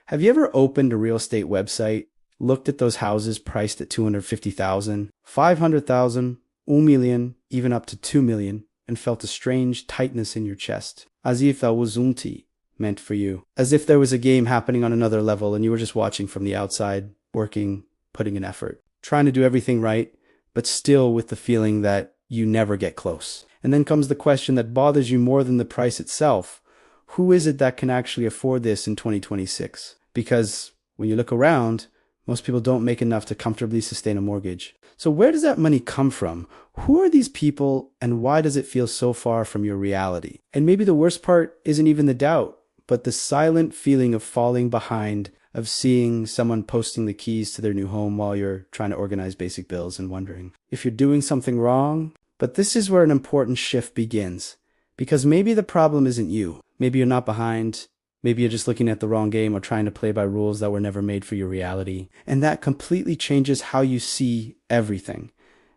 Have you ever opened a real estate website, looked at those houses priced at 250,000, 500,000, 1 million, even up to 2 million, and felt a strange tightness in your chest, as if that was umti meant for you, as if there was a game happening on another level and you were just watching from the outside, working, putting in effort, trying to do everything right, but still with the feeling that you never get close. And then comes the question that bothers you more than the price itself. Who is it that can actually afford this in 2026? Because when you look around, most people don't make enough to comfortably sustain a mortgage. So where does that money come from? Who are these people, and why does it feel so far from your reality? And maybe the worst part isn't even the doubt, but the silent feeling of falling behind, of seeing someone posting the keys to their new home while you're trying to organize basic bills and wondering if you're doing something wrong. But this is where an important shift begins, because maybe the problem isn't you. Maybe you're not behind. Maybe you're just looking at the wrong game or trying to play by rules that were never made for your reality. And that completely changes how you see everything,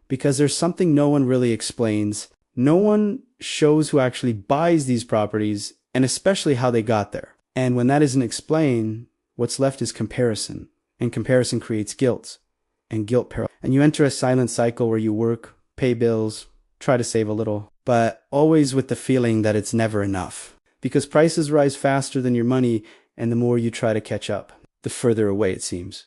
because there's something no one really explains. No one shows who actually buys these properties, and especially how they got there. And when that isn't explained, what's left is comparison, and comparison creates guilt, and guilt paralysis. And you enter a silent cycle where you work, pay bills, try to save a little, but always with the feeling that it's never enough. Because prices rise faster than your money, and the more you try to catch up, the further away it seems.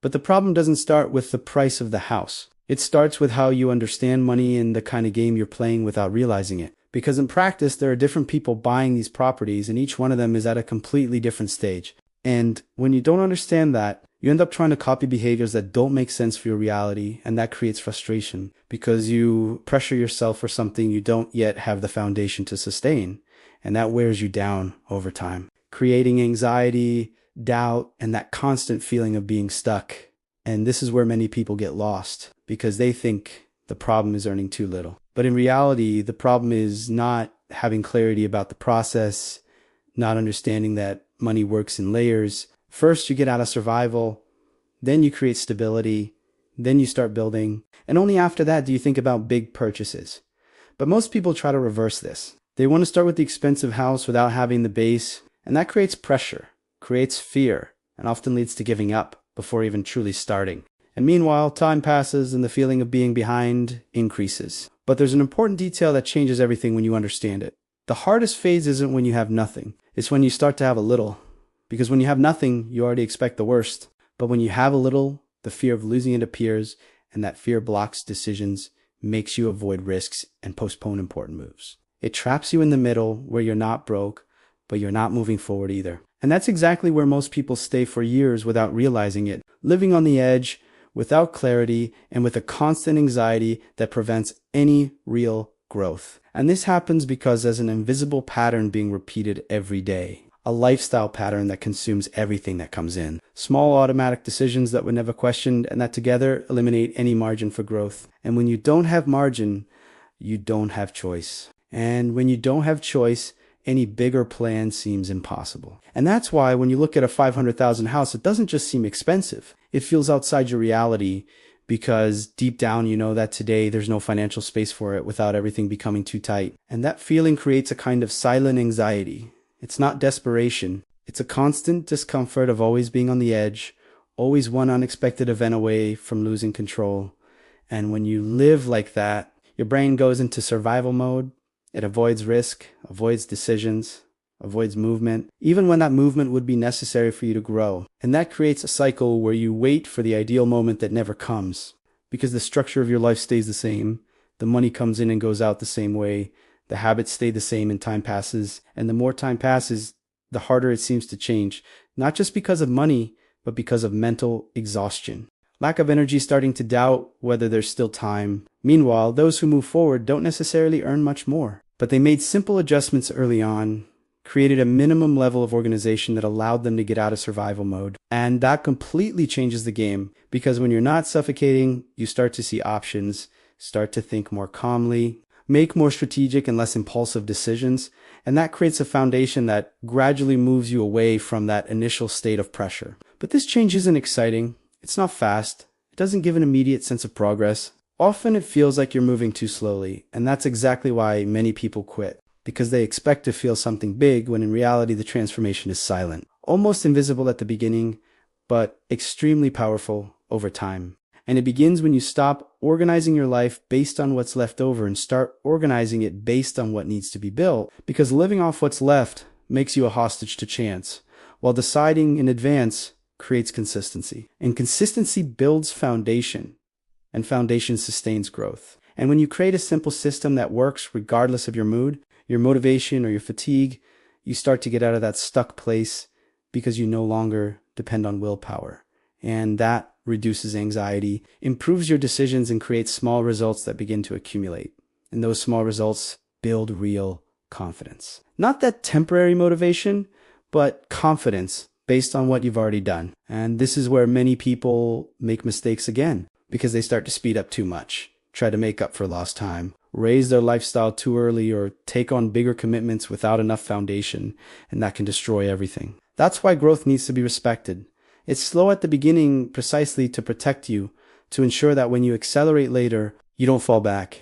But the problem doesn't start with the price of the house. It starts with how you understand money and the kind of game you're playing without realizing it. Because in practice, there are different people buying these properties, and each one of them is at a completely different stage. And when you don't understand that, you end up trying to copy behaviors that don't make sense for your reality, and that creates frustration because you pressure yourself for something you don't yet have the foundation to sustain, and that wears you down over time, creating anxiety, doubt, and that constant feeling of being stuck. And this is where many people get lost because they think the problem is earning too little. But in reality, the problem is not having clarity about the process, not understanding that money works in layers. First, you get out of survival, then you create stability, then you start building, and only after that do you think about big purchases. But most people try to reverse this. They want to start with the expensive house without having the base, and that creates pressure, creates fear, and often leads to giving up before even truly starting. And meanwhile, time passes and the feeling of being behind increases. But there's an important detail that changes everything when you understand it. The hardest phase isn't when you have nothing. It's when you start to have a little. Because when you have nothing, you already expect the worst. But when you have a little, the fear of losing it appears, and that fear blocks decisions, makes you avoid risks and postpone important moves. It traps you in the middle where you're not broke, but you're not moving forward either. And that's exactly where most people stay for years without realizing it, living on the edge, without clarity, and with a constant anxiety that prevents any real growth. And this happens because there's an invisible pattern being repeated every day. A lifestyle pattern that consumes everything that comes in. Small automatic decisions that were never questioned and that together eliminate any margin for growth. And when you don't have margin, you don't have choice. And when you don't have choice, any bigger plan seems impossible. And that's why when you look at a 500,000 house, it doesn't just seem expensive. It feels outside your reality because deep down you know that today there's no financial space for it without everything becoming too tight. And that feeling creates a kind of silent anxiety. It's not desperation. It's a constant discomfort of always being on the edge, always one unexpected event away from losing control. And when you live like that, your brain goes into survival mode. It avoids risk, avoids decisions, avoids movement, even when that movement would be necessary for you to grow. And that creates a cycle where you wait for the ideal moment that never comes, because the structure of your life stays the same. The money comes in and goes out the same way. The habits stay the same and time passes. And the more time passes, the harder it seems to change, not just because of money, but because of mental exhaustion. Lack of energy, starting to doubt whether there's still time. Meanwhile, those who move forward don't necessarily earn much more. But they made simple adjustments early on, created a minimum level of organization that allowed them to get out of survival mode. And that completely changes the game, because when you're not suffocating, you start to see options, start to think more calmly, make more strategic and less impulsive decisions, and that creates a foundation that gradually moves you away from that initial state of pressure. But this change isn't exciting. It's not fast. It doesn't give an immediate sense of progress. Often it feels like you're moving too slowly, and that's exactly why many people quit, because they expect to feel something big when in reality the transformation is silent. almost invisible at the beginning, but extremely powerful over time. And it begins when you stop organizing your life based on what's left over and start organizing it based on what needs to be built. Because living off what's left makes you a hostage to chance, while deciding in advance creates consistency. And consistency builds foundation, and foundation sustains growth. And when you create a simple system that works regardless of your mood, your motivation, or your fatigue, you start to get out of that stuck place because you no longer depend on willpower. And that reduces anxiety, improves your decisions, and creates small results that begin to accumulate. And those small results build real confidence. Not that temporary motivation, but confidence based on what you've already done. And this is where many people make mistakes again, because they start to speed up too much, try to make up for lost time, raise their lifestyle too early, or take on bigger commitments without enough foundation, and that can destroy everything. That's why growth needs to be respected. It's slow at the beginning precisely to protect you, to ensure that when you accelerate later, you don't fall back.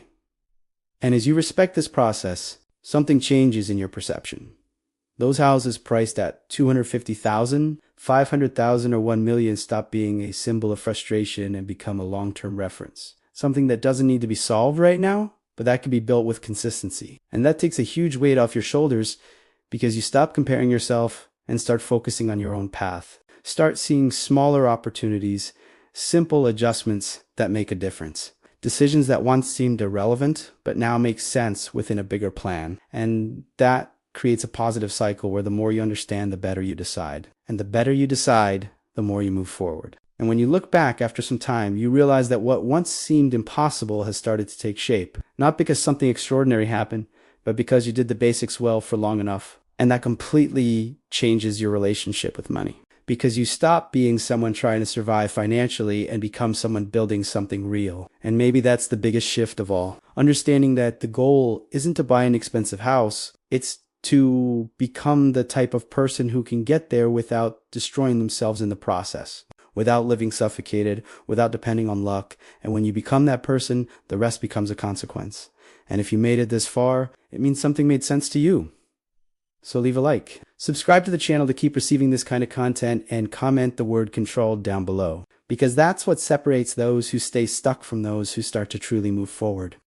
And as you respect this process, something changes in your perception. Those houses priced at $250,000, $500,000, or $1 million stop being a symbol of frustration and become a long-term reference. Something that doesn't need to be solved right now, but that can be built with consistency. And that takes a huge weight off your shoulders because you stop comparing yourself and start focusing on your own path. Start seeing smaller opportunities, simple adjustments that make a difference. Decisions that once seemed irrelevant, but now make sense within a bigger plan. And that creates a positive cycle where the more you understand, the better you decide. And the better you decide, the more you move forward. And when you look back after some time, you realize that what once seemed impossible has started to take shape. Not because something extraordinary happened, but because you did the basics well for long enough. And that completely changes your relationship with money. Because you stop being someone trying to survive financially and become someone building something real. And maybe that's the biggest shift of all. Understanding that the goal isn't to buy an expensive house, it's to become the type of person who can get there without destroying themselves in the process, without living suffocated, without depending on luck. And when you become that person, the rest becomes a consequence. And if you made it this far, it means something made sense to you. So leave a like. Subscribe to the channel to keep receiving this kind of content, and comment the word controlled down below, because that's what separates those who stay stuck from those who start to truly move forward.